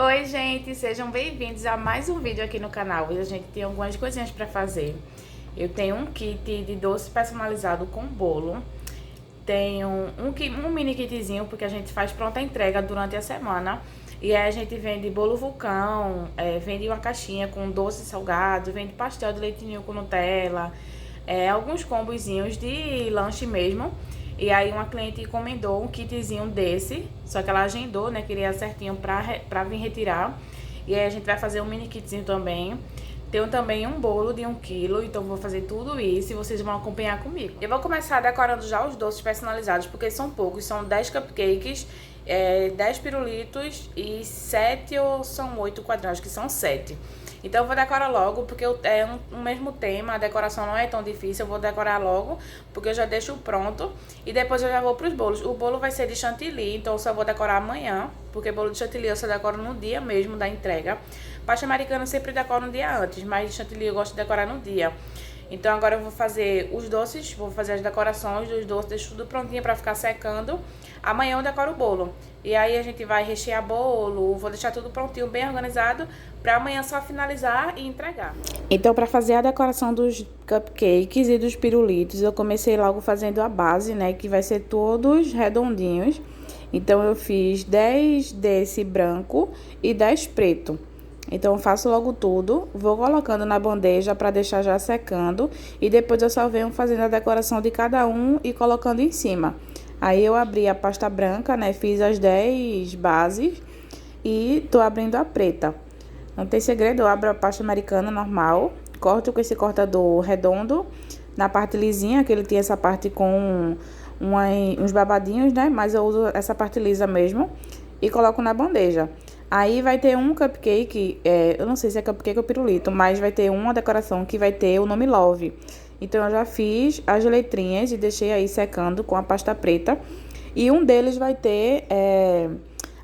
Oi, gente, sejam bem-vindos a mais um vídeo aqui no canal. Hoje a gente tem algumas coisinhas pra fazer. Eu tenho um kit de doce personalizado com bolo. Tenho um mini kitzinho, porque a gente faz pronta entrega durante a semana. E aí a gente vende bolo vulcão, vende uma caixinha com doce salgado, vende pastel de leite ninho com Nutella, alguns combozinhos de lanche mesmo. E aí uma cliente encomendou um kitzinho desse, só que ela agendou, né, queria certinho pra vir retirar. E aí a gente vai fazer um mini kitzinho também. Tenho também um bolo de 1 quilo, então vou fazer tudo isso e vocês vão acompanhar comigo. Eu vou começar decorando já os doces personalizados, porque são poucos, são 10 cupcakes, 10 pirulitos e 7 ou são 8 quadradinhos, acho que são 7. Então eu vou decorar logo, porque é um mesmo tema, a decoração não é tão difícil, eu vou decorar logo, porque eu já deixo pronto. E depois eu já vou pros bolos. O bolo vai ser de chantilly, então eu só vou decorar amanhã, porque bolo de chantilly eu só decoro no dia mesmo da entrega. Pasta americana eu sempre decoro no dia antes, mas chantilly eu gosto de decorar no dia. Então agora eu vou fazer os doces, vou fazer as decorações dos doces, deixo tudo prontinho pra ficar secando. Amanhã eu decoro o bolo. E aí a gente vai rechear bolo, vou deixar tudo prontinho, bem organizado, pra amanhã só finalizar e entregar. Então, pra fazer a decoração dos cupcakes e dos pirulitos, eu comecei logo fazendo a base, né, que vai ser todos redondinhos. Então eu fiz 10 desse branco e 10 preto. Então eu faço logo tudo, vou colocando na bandeja para deixar já secando e depois eu só venho fazendo a decoração de cada um e colocando em cima. Aí eu abri a pasta branca, né, fiz as 10 bases e tô abrindo a preta. Não tem segredo, eu abro a pasta americana normal, corto com esse cortador redondo na parte lisinha, que ele tem essa parte com uns babadinhos, né, mas eu uso essa parte lisa mesmo e coloco na bandeja. Aí vai ter um cupcake, eu não sei se é cupcake ou pirulito, mas vai ter uma decoração que vai ter o nome Love. Então eu já fiz as letrinhas e deixei aí secando com a pasta preta. E um deles vai ter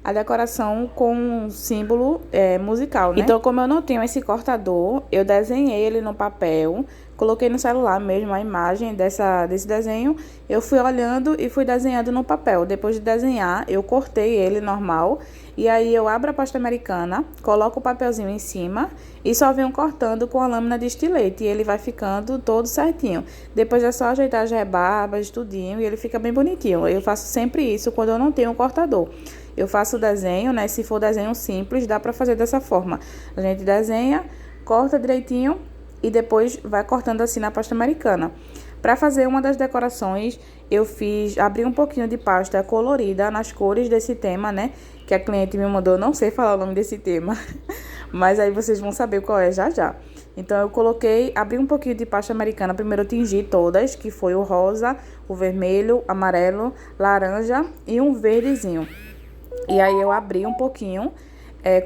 a decoração com um símbolo musical, né? Então, como eu não tenho esse cortador, eu desenhei ele no papel, coloquei no celular mesmo a imagem desse desenho. Eu fui olhando e fui desenhando no papel. Depois de desenhar, eu cortei ele normal. E aí eu abro a pasta americana, coloco o papelzinho em cima e só venho cortando com a lâmina de estilete. E ele vai ficando todo certinho. Depois é só ajeitar as rebarbas, tudinho, e ele fica bem bonitinho. Eu faço sempre isso quando eu não tenho um cortador. Eu faço o desenho, né? Se for desenho simples, dá pra fazer dessa forma. A gente desenha, corta direitinho e depois vai cortando assim na pasta americana. Para fazer uma das decorações, abri um pouquinho de pasta colorida nas cores desse tema, né? Que a cliente me mandou, não sei falar o nome desse tema, mas aí vocês vão saber qual é já já. Então eu abri um pouquinho de pasta americana, primeiro eu tingi todas, que foi o rosa, o vermelho, amarelo, laranja e um verdezinho. E aí eu abri um pouquinho,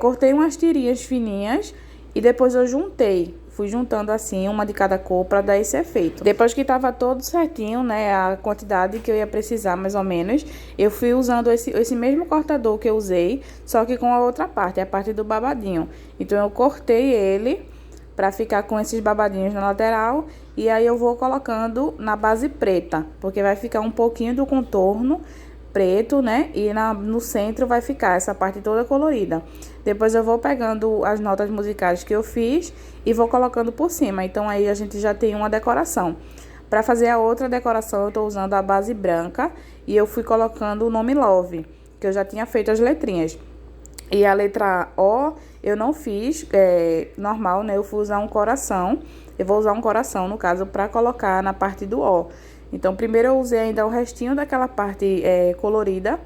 cortei umas tirinhas fininhas e depois eu fui juntando assim, uma de cada cor para dar esse efeito. Depois que tava todo certinho, né, a quantidade que eu ia precisar mais ou menos, eu fui usando esse mesmo cortador que eu usei, só que com a outra parte, a parte do babadinho. Então eu cortei ele para ficar com esses babadinhos na lateral e aí eu vou colocando na base preta, porque vai ficar um pouquinho do contorno preto, né? E no centro vai ficar essa parte toda colorida. Depois eu vou pegando as notas musicais que eu fiz e vou colocando por cima. Então aí a gente já tem uma decoração. Para fazer a outra decoração eu tô usando a base branca e eu fui colocando o nome Love, que eu já tinha feito as letrinhas. E a letra O eu não fiz normal, né? Eu fui usar um coração. Eu vou usar um coração, no caso, para colocar na parte do O. Então, primeiro eu usei ainda o restinho daquela parte colorida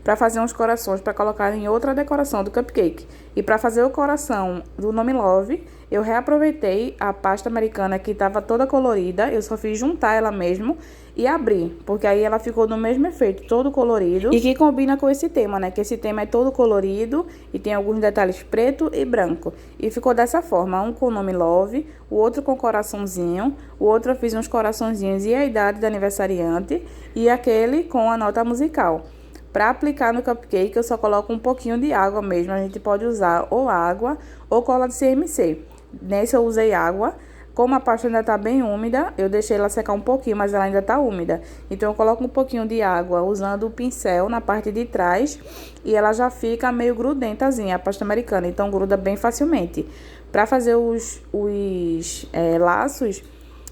para fazer uns corações para colocar em outra decoração do cupcake. E para fazer o coração do nome Love, eu reaproveitei a pasta americana que estava toda colorida, eu só fiz juntar ela mesmo e abrir, porque aí ela ficou no mesmo efeito, todo colorido, e que combina com esse tema, né? Que esse tema é todo colorido e tem alguns detalhes preto e branco. E ficou dessa forma, um com o nome Love, o outro com coraçãozinho, o outro eu fiz uns coraçõezinhos e a idade do aniversariante, e aquele com a nota musical. Para aplicar no cupcake, eu só coloco um pouquinho de água mesmo. A gente pode usar ou água ou cola de CMC. Nesse eu usei água Como a pasta ainda tá bem úmida, eu deixei ela secar um pouquinho, mas ela ainda tá úmida. Então, eu coloco um pouquinho de água usando o pincel na parte de trás e ela já fica meio grudentazinha, a pasta americana. Então, gruda bem facilmente. Para fazer os laços,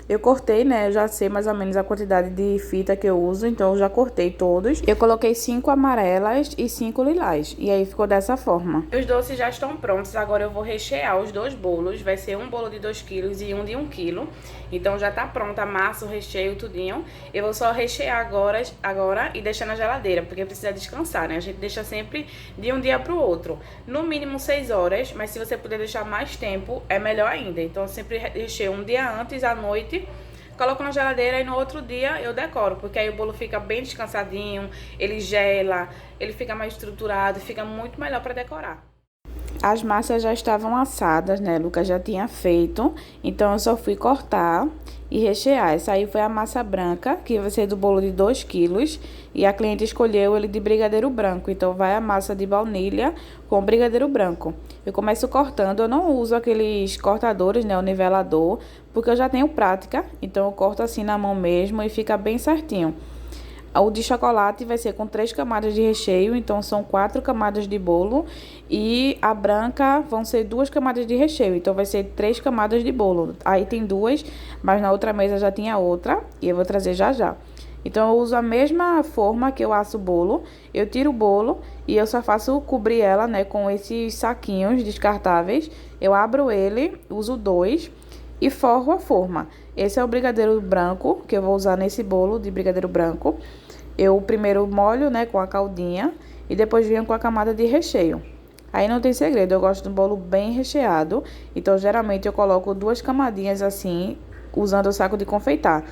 eu cortei, né? Eu já sei mais ou menos a quantidade de fita que eu uso, então eu já cortei todos. Eu coloquei 5 amarelas e 5 lilás, e aí ficou dessa forma. Os doces já estão prontos, agora eu vou rechear os dois bolos. Vai ser um bolo de 2 kg e um de 1 kg. Então já tá pronta a massa, o recheio, tudinho. Eu vou só rechear agora e deixar na geladeira, porque precisa descansar, né? A gente deixa sempre de um dia pro outro. No mínimo 6 horas, mas se você puder deixar mais tempo, é melhor ainda. Então eu sempre recheio um dia antes, à noite, coloco na geladeira e no outro dia eu decoro, porque aí o bolo fica bem descansadinho, ele gela, ele fica mais estruturado, fica muito melhor para decorar. As massas já estavam assadas, né? Lucas já tinha feito, então eu só fui cortar e rechear. Essa aí foi a massa branca, que vai ser do bolo de 2 kg, e a cliente escolheu ele de brigadeiro branco, então vai a massa de baunilha com brigadeiro branco. Eu começo cortando, eu não uso aqueles cortadores, né, o nivelador, porque eu já tenho prática, então eu corto assim na mão mesmo e fica bem certinho. O de chocolate vai ser com 3 camadas de recheio, então são 4 camadas de bolo. E a branca vão ser 2 camadas de recheio, então vai ser 3 camadas de bolo. Aí tem 2, mas na outra mesa já tinha outra, e eu vou trazer já já. Então eu uso a mesma forma que eu asso o bolo, eu tiro o bolo e eu só faço cobrir ela, né, com esses saquinhos descartáveis. Eu abro ele, uso 2 e forro a forma. Esse é o brigadeiro branco, que eu vou usar nesse bolo de brigadeiro branco. Eu primeiro molho, né, com a caldinha e depois venho com a camada de recheio. Aí não tem segredo, eu gosto de um bolo bem recheado. Então, geralmente, eu coloco 2 camadinhas assim, usando o saco de confeitar.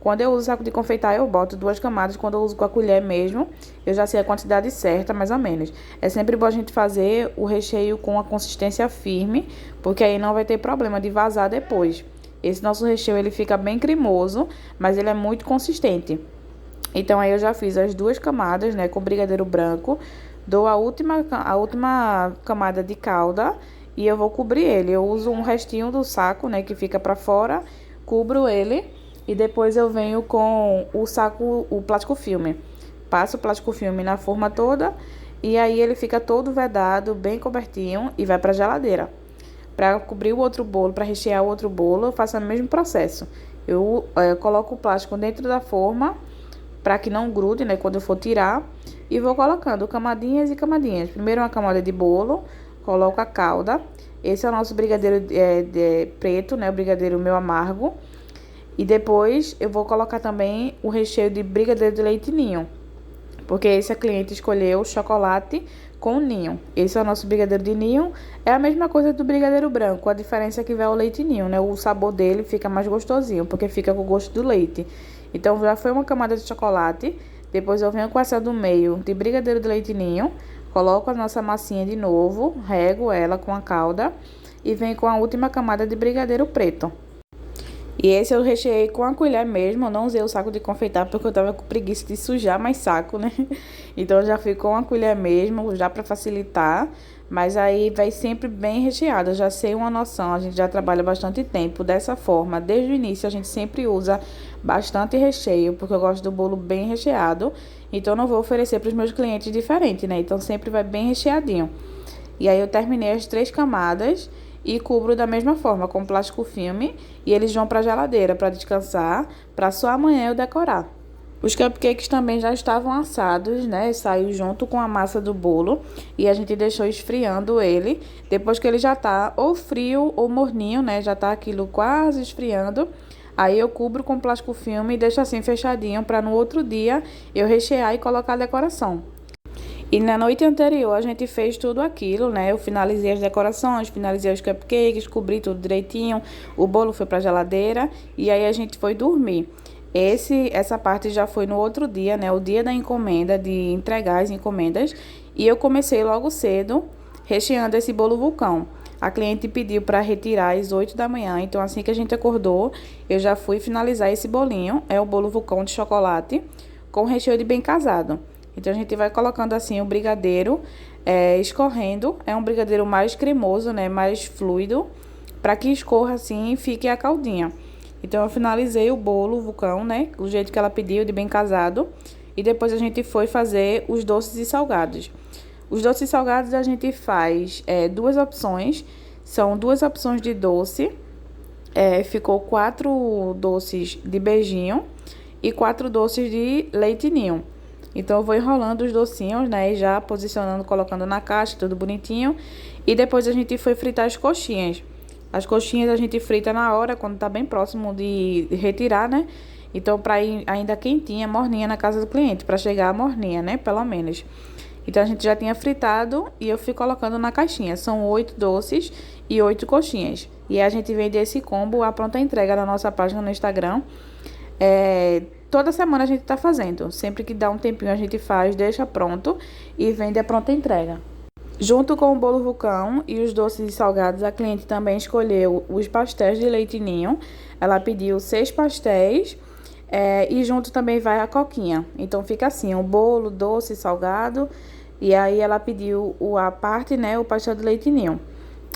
Quando eu uso o saco de confeitar, eu boto 2 camadas. Quando eu uso com a colher mesmo, eu já sei a quantidade certa, mais ou menos. É sempre bom a gente fazer o recheio com a consistência firme, porque aí não vai ter problema de vazar depois. Esse nosso recheio, ele fica bem cremoso, mas ele é muito consistente. Então, aí eu já fiz as 2 camadas, né, com brigadeiro branco. Dou a última camada de calda e eu vou cobrir ele. Eu uso um restinho do saco, né, que fica pra fora, cubro ele e depois eu venho com o saco, o plástico filme. Passo o plástico filme na forma toda e aí ele fica todo vedado, bem cobertinho e vai pra geladeira. Para cobrir o outro bolo, para rechear o outro bolo, eu faço o mesmo processo. Eu coloco o plástico dentro da forma, para que não grude, né, quando eu for tirar, e vou colocando camadinhas e camadinhas. Primeiro uma camada de bolo, coloco a calda. Esse é o nosso brigadeiro preto, né, o brigadeiro meu amargo. E depois eu vou colocar também o recheio de brigadeiro de leite ninho, porque esse a cliente escolheu chocolate com ninho. Esse é o nosso brigadeiro de ninho. É a mesma coisa do brigadeiro branco, a diferença é que vai o leite ninho, né? O sabor dele fica mais gostosinho, porque fica com o gosto do leite. Então, já foi uma camada de chocolate. Depois eu venho com essa do meio de brigadeiro de leite ninho. Coloco a nossa massinha de novo, rego ela com a calda e venho com a última camada de brigadeiro preto. E esse eu recheei com a colher mesmo, eu não usei o saco de confeitar porque eu tava com preguiça de sujar mais saco, né? Então já fui com a colher mesmo, já pra facilitar, mas aí vai sempre bem recheado, eu já sei uma noção, a gente já trabalha bastante tempo dessa forma. Desde o início a gente sempre usa bastante recheio, porque eu gosto do bolo bem recheado, então eu não vou oferecer para os meus clientes diferente, né? Então sempre vai bem recheadinho. E aí eu terminei as 3 camadas e cubro da mesma forma, com plástico filme, e eles vão para a geladeira para descansar, para só amanhã eu decorar. Os cupcakes também já estavam assados, né? Saiu junto com a massa do bolo e a gente deixou esfriando ele. Depois que ele já tá ou frio ou morninho, né? Já tá aquilo quase esfriando. Aí eu cubro com plástico filme e deixo assim fechadinho para no outro dia eu rechear e colocar a decoração. E na noite anterior a gente fez tudo aquilo, né? Eu finalizei as decorações, finalizei os cupcakes, cobri tudo direitinho. O bolo foi pra geladeira e aí a gente foi dormir. Essa parte já foi no outro dia, né? O dia da encomenda, de entregar as encomendas. E eu comecei logo cedo recheando esse bolo vulcão. A cliente pediu para retirar às 8 da manhã, então assim que a gente acordou, eu já fui finalizar esse bolinho. É o bolo vulcão de chocolate com recheio de bem casado. Então, a gente vai colocando assim o brigadeiro escorrendo. É um brigadeiro mais cremoso, né? Mais fluido. para que escorra assim e fique a caldinha. Então eu finalizei o bolo vulcão, né, do jeito que ela pediu, de bem casado. E depois a gente foi fazer os doces e salgados. Os doces e salgados a gente faz duas opções. São duas opções de doce. Ficou 4 doces de beijinho e 4 doces de leite ninho. Então eu vou enrolando os docinhos, né, e já posicionando, colocando na caixa, tudo bonitinho. E depois a gente foi fritar as coxinhas. As coxinhas a gente frita na hora, quando tá bem próximo de retirar, né? Então, para ir ainda quentinha, morninha na casa do cliente, para chegar morninha, né? Pelo menos. Então, a gente já tinha fritado e eu fui colocando na caixinha. São 8 doces e 8 coxinhas. E a gente vende esse combo à pronta entrega na nossa página no Instagram. Toda semana a gente tá fazendo. Sempre que dá um tempinho a gente faz, deixa pronto e vende a pronta entrega. Junto com o bolo vulcão e os doces e salgados, a cliente também escolheu os pastéis de leite ninho. Ela pediu 6 pastéis e junto também vai a coquinha. Então fica assim, o bolo, doce, salgado. E aí ela pediu a parte, né, o pastel de leite ninho.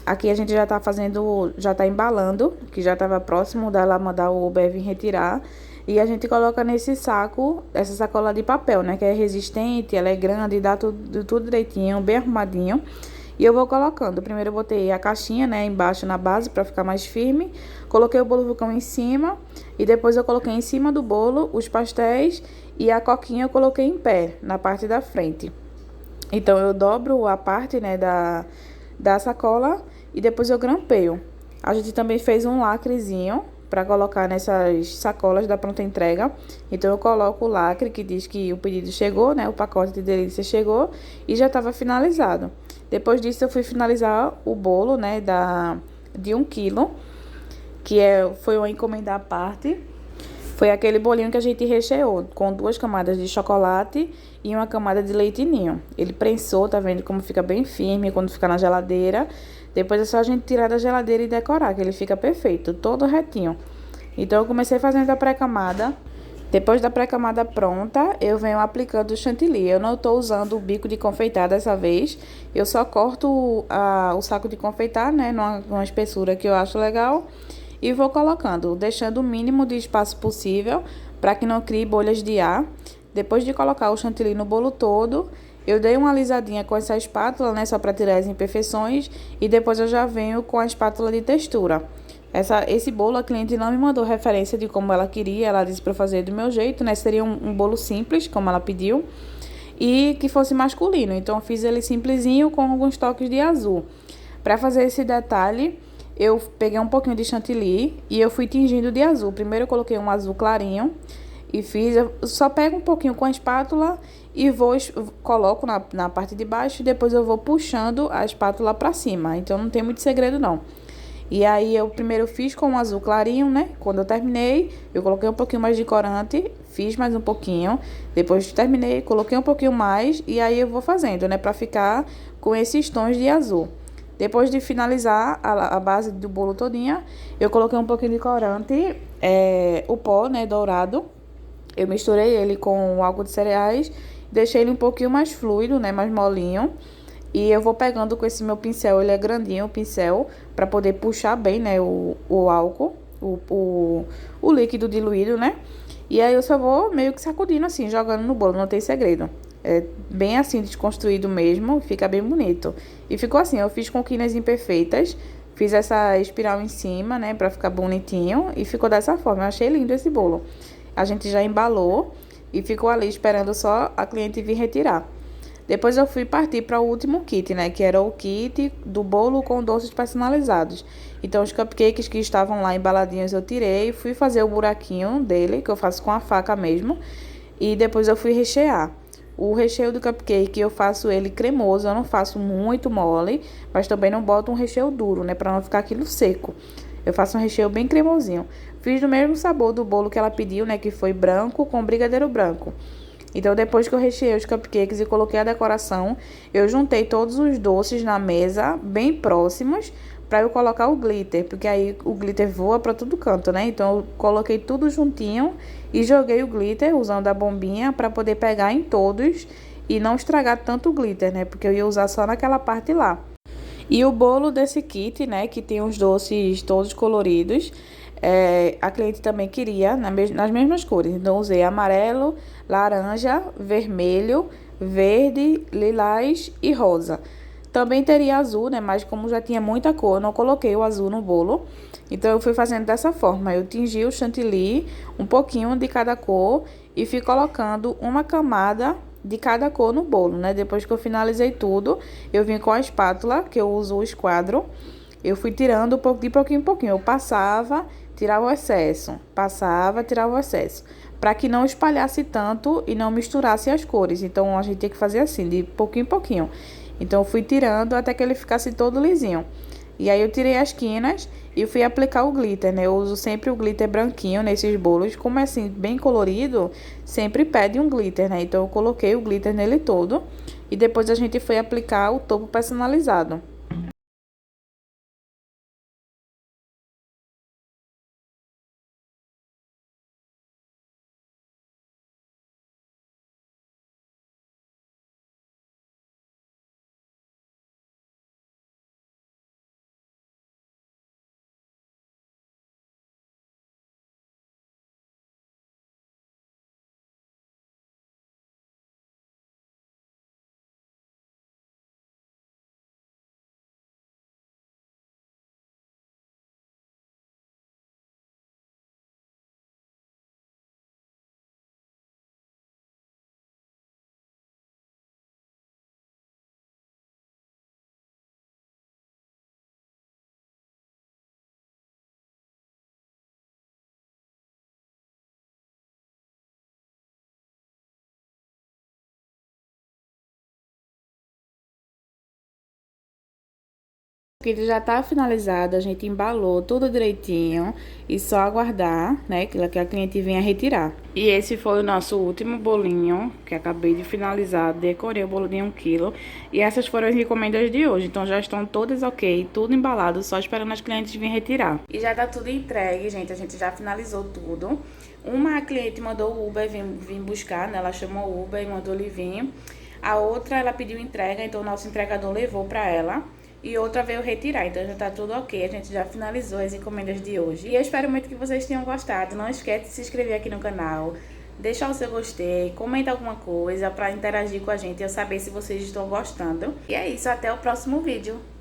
Aqui a gente já tá fazendo, já tá embalando, que já tava próximo dela mandar o Uber vir retirar. E a gente coloca nesse saco, essa sacola de papel, né? Que é resistente, ela é grande, dá tudo direitinho, bem arrumadinho. E eu vou colocando. Primeiro eu botei a caixinha, né, embaixo na base pra ficar mais firme. Coloquei o bolo vulcão em cima. E depois eu coloquei em cima do bolo os pastéis. E a coquinha eu coloquei em pé, na parte da frente. Então eu dobro a parte, né, da sacola e depois eu grampeio. A gente também fez um lacrezinho para colocar nessas sacolas da pronta entrega. Então eu coloco o lacre que diz que o pedido chegou, né? O pacote de delícia chegou e já estava finalizado. Depois disso eu fui finalizar o bolo, né, de 1 quilo, que foi uma encomenda à parte. Foi aquele bolinho que a gente recheou com 2 camadas de chocolate e uma camada de leite ninho. Ele prensou, tá vendo como fica bem firme quando fica na geladeira. Depois é só a gente tirar da geladeira e decorar, que ele fica perfeito, todo retinho. Então eu comecei fazendo a pré-camada. Depois da pré-camada pronta, eu venho aplicando o chantilly. Eu não tô usando o bico de confeitar dessa vez. Eu só corto o saco de confeitar, né, numa espessura que eu acho legal. E vou colocando, deixando o mínimo de espaço possível para que não crie bolhas de ar. Depois de colocar o chantilly no bolo todo, eu dei uma alisadinha com essa espátula, né, só para tirar as imperfeições. E depois eu já venho com a espátula de textura. Esse bolo a cliente não me mandou referência de como ela queria, ela disse para fazer do meu jeito, né? Seria um bolo simples, como ela pediu, e que fosse masculino. Então eu fiz ele simplesinho com alguns toques de azul. Para fazer esse detalhe, eu peguei um pouquinho de chantilly e eu fui tingindo de azul. Primeiro eu coloquei um azul clarinho e eu só pego um pouquinho com a espátula e coloco na parte de baixo e depois eu vou puxando a espátula para cima. Então não tem muito segredo não. E aí eu primeiro fiz com um azul clarinho, né? Quando eu terminei, eu coloquei um pouquinho mais de corante, fiz mais um pouquinho. Depois terminei, coloquei um pouquinho mais e aí eu vou fazendo, né? Pra ficar com esses tons de azul. Depois de finalizar a base do bolo todinha, eu coloquei um pouquinho de corante, o pó, né, dourado. Eu misturei ele com álcool de cereais, deixei ele um pouquinho mais fluido, né, mais molinho. E eu vou pegando com esse meu pincel, ele é grandinho o pincel, para poder puxar bem, né, o álcool, o líquido diluído, né? E aí eu só vou meio que sacudindo assim, jogando no bolo, não tem segredo. É bem assim, desconstruído mesmo, fica bem bonito. E ficou assim, eu fiz com quinas imperfeitas, fiz essa espiral em cima, né, pra ficar bonitinho. E ficou dessa forma, eu achei lindo esse bolo. A gente já embalou e ficou ali esperando só a cliente vir retirar. Depois eu fui partir para o último kit, né? Que era o kit do bolo com doces personalizados. Então, os cupcakes que estavam lá embaladinhos eu tirei. Fui fazer o buraquinho dele, que eu faço com a faca mesmo. E depois eu fui rechear. O recheio do cupcake eu faço ele cremoso, eu não faço muito mole. Mas também não boto um recheio duro, né? Para não ficar aquilo seco. Eu faço um recheio bem cremosinho. Fiz do mesmo sabor do bolo que ela pediu, né? Que foi branco com brigadeiro branco. Então, depois que eu recheei os cupcakes e coloquei a decoração, eu juntei todos os doces na mesa, bem próximos, para eu colocar o glitter, porque aí o glitter voa para todo canto, né? Então, eu coloquei tudo juntinho e joguei o glitter usando a bombinha para poder pegar em todos e não estragar tanto o glitter, né? Porque eu ia usar só naquela parte lá. E o bolo desse kit, né, que tem os doces todos coloridos, a cliente também queria nas mesmas cores. Então, usei amarelo, laranja, vermelho, verde, lilás e rosa. Também teria azul, né, mas como já tinha muita cor, eu não coloquei o azul no bolo. Então, eu fui fazendo dessa forma. Eu tingi o chantilly, um pouquinho de cada cor, e fui colocando uma camada de cada cor no bolo, né? Depois que eu finalizei tudo, eu vim com a espátula, que eu uso o esquadro, eu fui tirando de pouquinho em pouquinho. Eu passava, tirava o excesso, passava, tirava o excesso, para que não espalhasse tanto e não misturasse as cores. Então, a gente tem que fazer assim, de pouquinho em pouquinho. Então, eu fui tirando até que ele ficasse todo lisinho. E aí, eu tirei as quinas e fui aplicar o glitter, né? Eu uso sempre o glitter branquinho nesses bolos. Como é assim, bem colorido, sempre pede um glitter, né? Então, eu coloquei o glitter nele todo. E depois a gente foi aplicar o topo personalizado. O kit já tá finalizado, a gente embalou tudo direitinho e só aguardar, né, que a cliente venha retirar. E esse foi o nosso último bolinho, que acabei de finalizar, decorei o bolo de 1 quilo. E essas foram as encomendas de hoje, então já estão todas ok, tudo embalado, só esperando as clientes virem retirar. E já tá tudo entregue, gente, a gente já finalizou tudo. Uma cliente mandou o Uber vir buscar, né, ela chamou o Uber e mandou ele vir. A outra, ela pediu entrega, então o nosso entregador levou pra ela. E outra veio retirar, então já tá tudo ok. A gente já finalizou as encomendas de hoje. E eu espero muito que vocês tenham gostado. Não esquece de se inscrever aqui no canal, deixar o seu gostei, comenta alguma coisa pra interagir com a gente e eu saber se vocês estão gostando. E é isso, até o próximo vídeo.